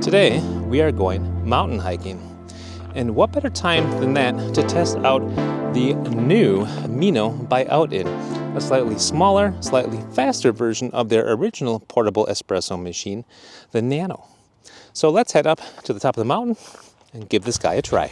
Today, we are going mountain hiking. And what better time than that to test out the new Mino by Outin, a slightly smaller, slightly faster version of their original portable espresso machine, the Nano. So let's head up to the top of the mountain and give this guy a try.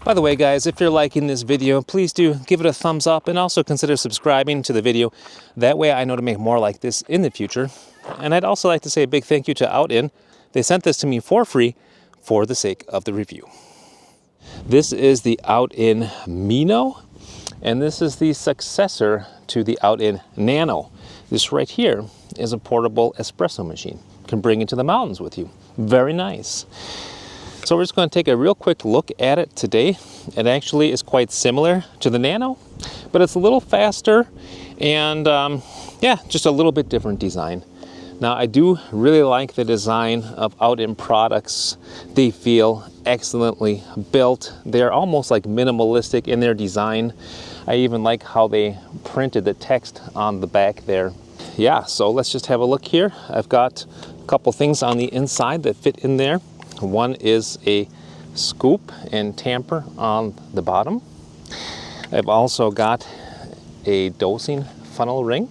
By the way, guys, if you're liking this video, please do give it a thumbs up and also consider subscribing to the video. That way I know to make more like this in the future. And I'd also like to say a big thank you to Outin. They sent this to me for free for the sake of the review. This is the Outin Mino, and this is the successor to the Outin Nano. This right here is a portable espresso machine. You can bring it to the mountains with you. Very nice. So we're just going to take a real quick look at it today. It actually is quite similar to the Nano, but it's a little faster and yeah, just a little bit different design. Now I do really like the design of Outin products. They feel excellently built. They're almost like minimalistic in their design. I even like how they printed the text on the back there. Yeah, so let's just have a look here. I've got a couple things on the inside that fit in there. One is a scoop and tamper on the bottom. I've also got a dosing funnel ring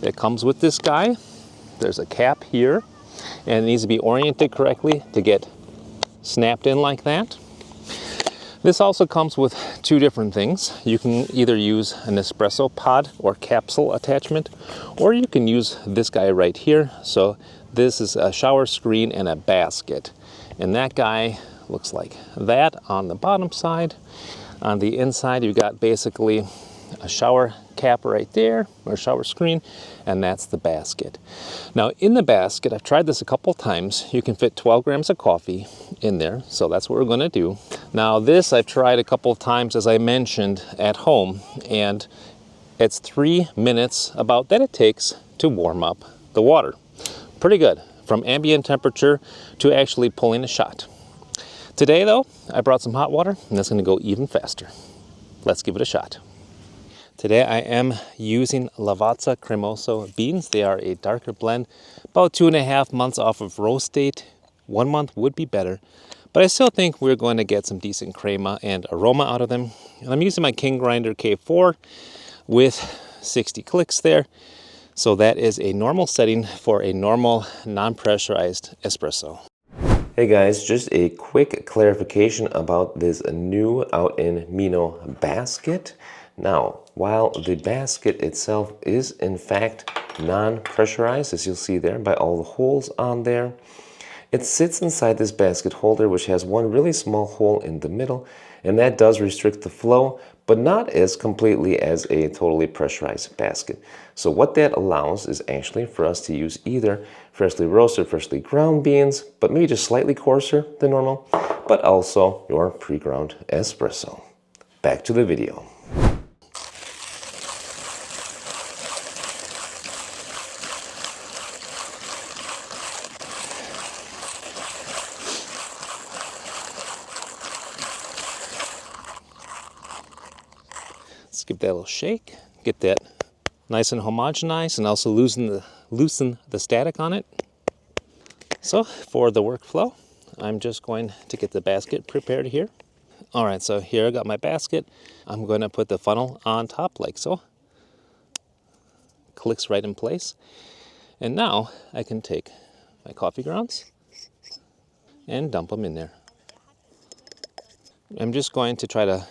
that comes with this guy. There's a cap here, and it needs to be oriented correctly to get snapped in like that. This also comes with two different things. You can either use an espresso pod or capsule attachment, or you can use this guy right here. So this is a shower screen and a basket. And that guy looks like that on the bottom side. On the inside, you've got basically a shower cap right there, or shower screen, and that's the basket. Now in the basket, I've tried this a couple times, you can fit 12 grams of coffee in there, so that's what we're gonna do. Now this I've tried a couple of times, as I mentioned, at home, and it's 3 minutes about that it takes to warm up the water. Pretty good, from ambient temperature to actually pulling a shot. Today though, I brought some hot water, and that's gonna go even faster. Let's give it a shot. Today I am using Lavazza Cremoso beans. They are a darker blend, about 2.5 months off of roast date. 1 month would be better, but I still think we're going to get some decent crema and aroma out of them. And I'm using my Kingrinder K4 with 60 clicks there. So that is a normal setting for a normal non-pressurized espresso. Hey guys, just a quick clarification about this new Outin Mino basket. Now, while the basket itself is in fact non-pressurized, as you'll see there by all the holes on there, it sits inside this basket holder, which has one really small hole in the middle, and that does restrict the flow, but not as completely as a totally pressurized basket. So what that allows is actually for us to use either freshly roasted, freshly ground beans, but maybe just slightly coarser than normal, but also your pre-ground espresso. Back to the video. Let's give that a little shake, get that nice and homogenized, and also loosen the static on it. So for the workflow, I'm just going to get the basket prepared here. All right, so here I got my basket. I'm going to put the funnel on top like so. Clicks right in place. And now I can take my coffee grounds and dump them in there. I'm just going to try to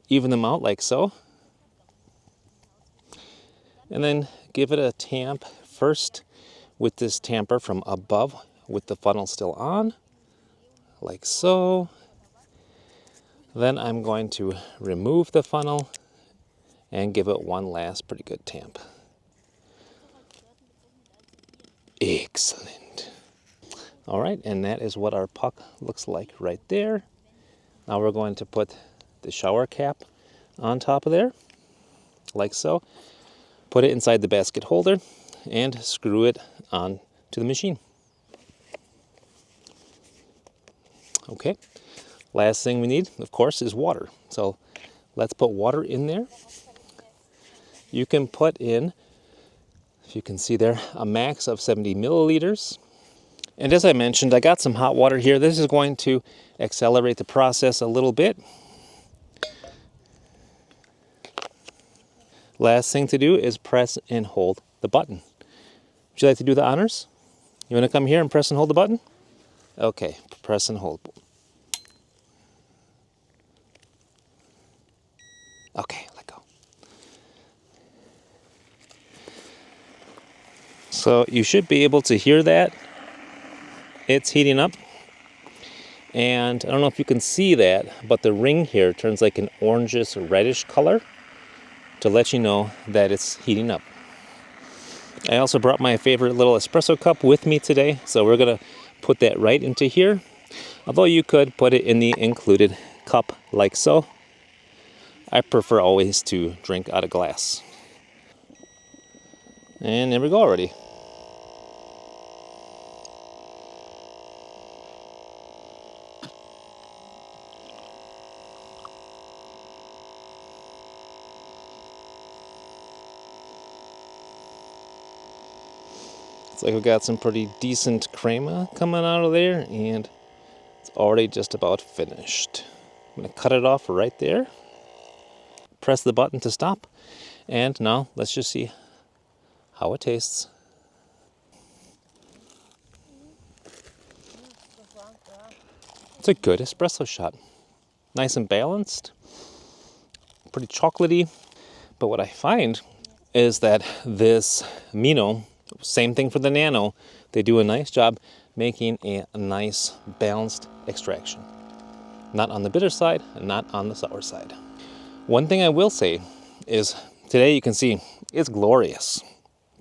even them out like so. And then give it a tamp first with this tamper from above with the funnel still on, like so. Then I'm going to remove the funnel and give it one last pretty good tamp. Excellent. All right, and that is what our puck looks like right there. Now we're going to put the shower cap on top of there, like so. Put it inside the basket holder and screw it on to the machine. Okay, last thing we need, of course, is water. So let's put water in there. You can put in If you can see there, a max of 70 milliliters. And as I mentioned, I got some hot water here. This is going to accelerate the process a little bit. Last thing to do is press and hold the button. Would you like to do the honors? You want to come here and press and hold the button? Okay, press and hold. Okay, let go. So you should be able to hear that. It's heating up. And I don't know if you can see that, but the ring here turns like an orangish reddish color to let you know that it's heating up. I also brought my favorite little espresso cup with me today, so we're gonna put that right into here. Although you could put it in the included cup like so. I prefer always to drink out of glass. And there we go already. Looks like we got some pretty decent crema coming out of there, and it's already just about finished. I'm gonna cut it off right there. Press the button to stop, and now let's just see how it tastes. It's a good espresso shot. Nice and balanced, pretty chocolatey. But what I find is that this Mino, same thing for the Nano, they do a nice job making a nice balanced extraction. Not on the bitter side, and not on the sour side. One thing I will say is today you can see it's glorious,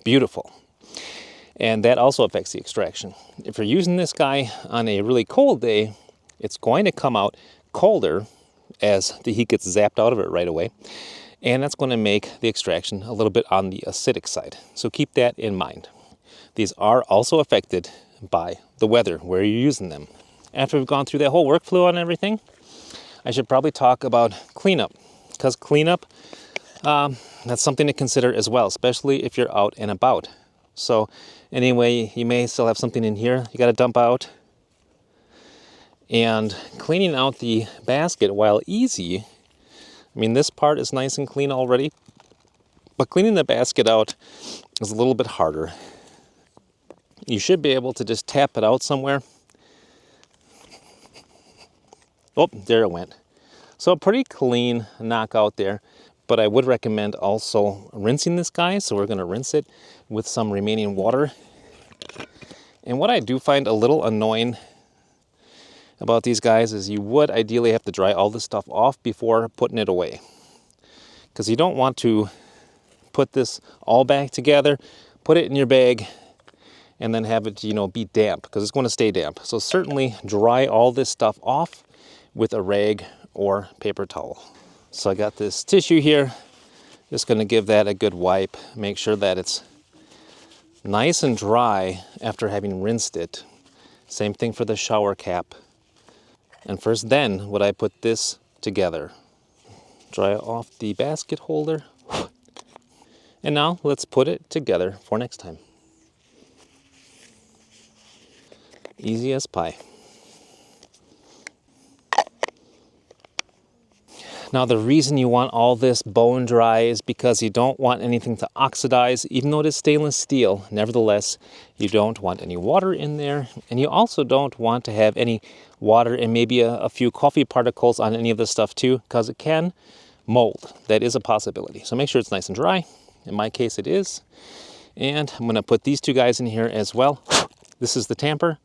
beautiful. And that also affects the extraction. If you're using this guy on a really cold day, it's going to come out colder as the heat gets zapped out of it right away. And that's going to make the extraction a little bit on the acidic side. So keep that in mind. These are also affected by the weather, where you're using them. After we've gone through that whole workflow on everything, I should probably talk about cleanup. Because cleanup, that's something to consider as well, especially if you're out and about. So anyway, you may still have something in here you got to dump out. And cleaning out the basket, while easy, I mean, this part is nice and clean already, but cleaning the basket out is a little bit harder. You should be able to just tap it out somewhere. Oh, there it went. So a pretty clean knockout there, but I would recommend also rinsing this guy. So we're going to rinse it with some remaining water. And what I do find a little annoying about these guys is you would ideally have to dry all this stuff off before putting it away. Because you don't want to put this all back together, put it in your bag, and then have it, be damp, because it's going to stay damp. So certainly dry all this stuff off with a rag or paper towel. So I got this tissue here, just going to give that a good wipe, make sure that it's nice and dry after having rinsed it. Same thing for the shower cap. And first then would I put this together. Dry off the basket holder. And now let's put it together for next time. Easy as pie. Now the reason you want all this bone dry is because you don't want anything to oxidize, even though it is stainless steel. Nevertheless, you don't want any water in there, and you also don't want to have any water and maybe a few coffee particles on any of this stuff too, because it can mold. That is a possibility. So make sure it's nice and dry. In my case it is. And I'm going to put these two guys in here as well. This is the tamper.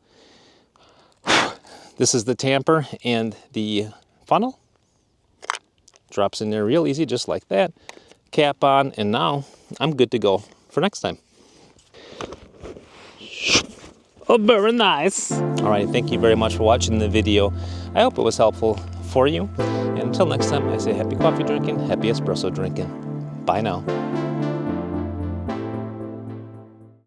This is the tamper and the funnel. Drops in there real easy, just like that. Cap on, and now I'm good to go for next time. Oh, very nice. All right, thank you very much for watching the video. I hope it was helpful for you. And until next time, I say happy coffee drinking, happy espresso drinking. Bye now.